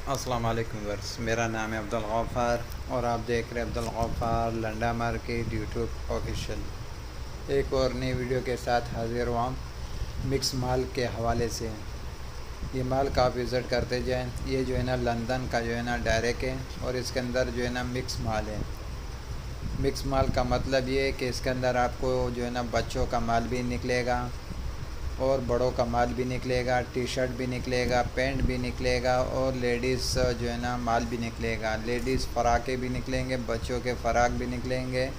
अस्सलाम वालेकुम वर्स, मेरा नाम है अब्दुल गफ़ार और आप देख रहे हैं Abdul Gaffar Landa market YouTube official. एक और नई वीडियो के साथ हाजिर हुआ मिक्स माल के हवाले से। ये माल का आप विज़िट करते जाएं। ये जो है ना लंदन का जो है ना डायरेक्ट है और इसके अंदर जो है ना मिक्स माल है। मिक्स माल का मतलब ये है कि इसके अंदर आपको जो है ना बच्चों का माल भी निकलेगा और बड़ों का माल भी निकलेगा, टी शर्ट भी निकलेगा, पैंट भी निकलेगा और लेडीज़ जो है ना माल भी निकलेगा। लेडीज़ फ़राके भी निकलेंगे, बच्चों के फ़राक भी निकलेंगे,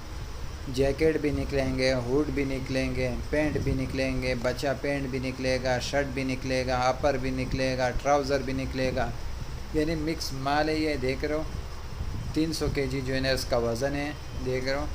जैकेट भी निकलेंगे, हुड भी निकलेंगे, पैंट भी निकलेंगे, बच्चा पैंट भी निकलेगा, शर्ट भी निकलेगा, अपर भी निकलेगा, ट्राउज़र भी निकलेगा। यानी मिक्स माल है ये, देख रहे हो। 300 केजी जो है ना इसका वज़न है, देख रहे हो।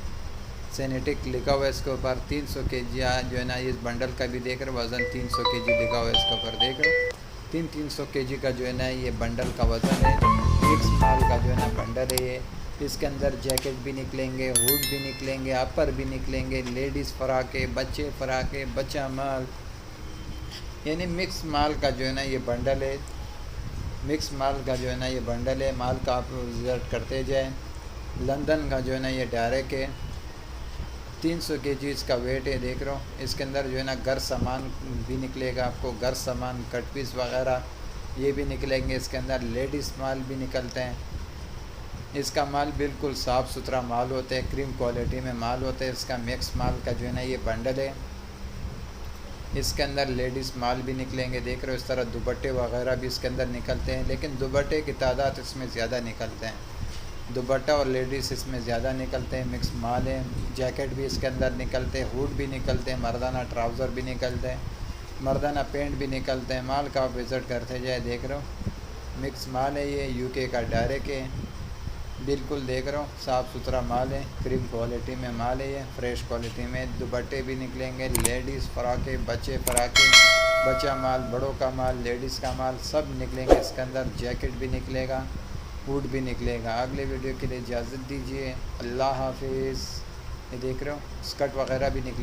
सेनेटिक लिखा हुआ है इसके ऊपर। 300 केजी जो है ना इस बंडल का भी देख रहे हो, वज़न 300 केजी लिखा हुआ है इसके ऊपर, देख रहे हो। 300 केजी का जो है ना ये बंडल का वज़न है। मिक्स माल का जो है ना बंडल है ये। इसके अंदर जैकेट भी निकलेंगे, हुड भी निकलेंगे, अपर भी निकलेंगे, लेडीज़ फ़राके, बच्चे फ़राके, बच्चा माल, यानी मिक्स माल का जो है ना ये बंडल है। मिक्स माल का जो है ना ये बंडल है। माल का आप विज़िट करते जाएँ। लंदन का जो है ना ये डायरेक्ट है। 300 केजी इसका वेट है, देख रहे हो। इसके अंदर जो है ना घर सामान भी निकलेगा आपको, घर सामान, कट पीस वगैरह ये भी निकलेंगे। इसके अंदर लेडीज़ माल भी निकलते हैं। इसका माल बिल्कुल साफ़ सुथरा माल होता है, क्रीम क्वालिटी में माल होता है। इसका मिक्स माल का जो है ना ये बंडल है। इसके अंदर लेडीज़ माल भी निकलेंगे, देख रहे हो। इस तरह दुपट्टे वगैरह भी इसके अंदर निकलते हैं, लेकिन दुपट्टे की तादाद इसमें ज़्यादा निकलते हैं। दुपट्टा और लेडीज़ इसमें ज़्यादा निकलते हैं। मिक्स माल है। जैकेट भी इसके अंदर निकलते हैं, हुड भी निकलते हैं, मर्दाना ट्राउज़र भी निकलते हैं, मर्दाना पैंट भी निकलते हैं। माल का आप विज़िट करते जाए, देख रहे हो। मिक्स माल है ये, यूके का डायरेक्ट है। बिल्कुल देख रहा हूँ साफ़ सुथरा माल है, क्रीम क्वालिटी में माल है ये, फ्रेश क्वालिटी में। दुपट्टे भी निकलेंगे, लेडीज़ फ़राके, बच्चे फ़राके, बच्चा माल, बड़ों का माल, लेडीज़ का माल सब निकलेंगे इसके अंदर। जैकेट भी निकलेगा, हुड भी निकलेगा। अगले वीडियो के लिए इजाज़त दीजिए। अल्लाह हाफिज़। ये देख रहे हो स्कर्ट वगैरह भी निकले।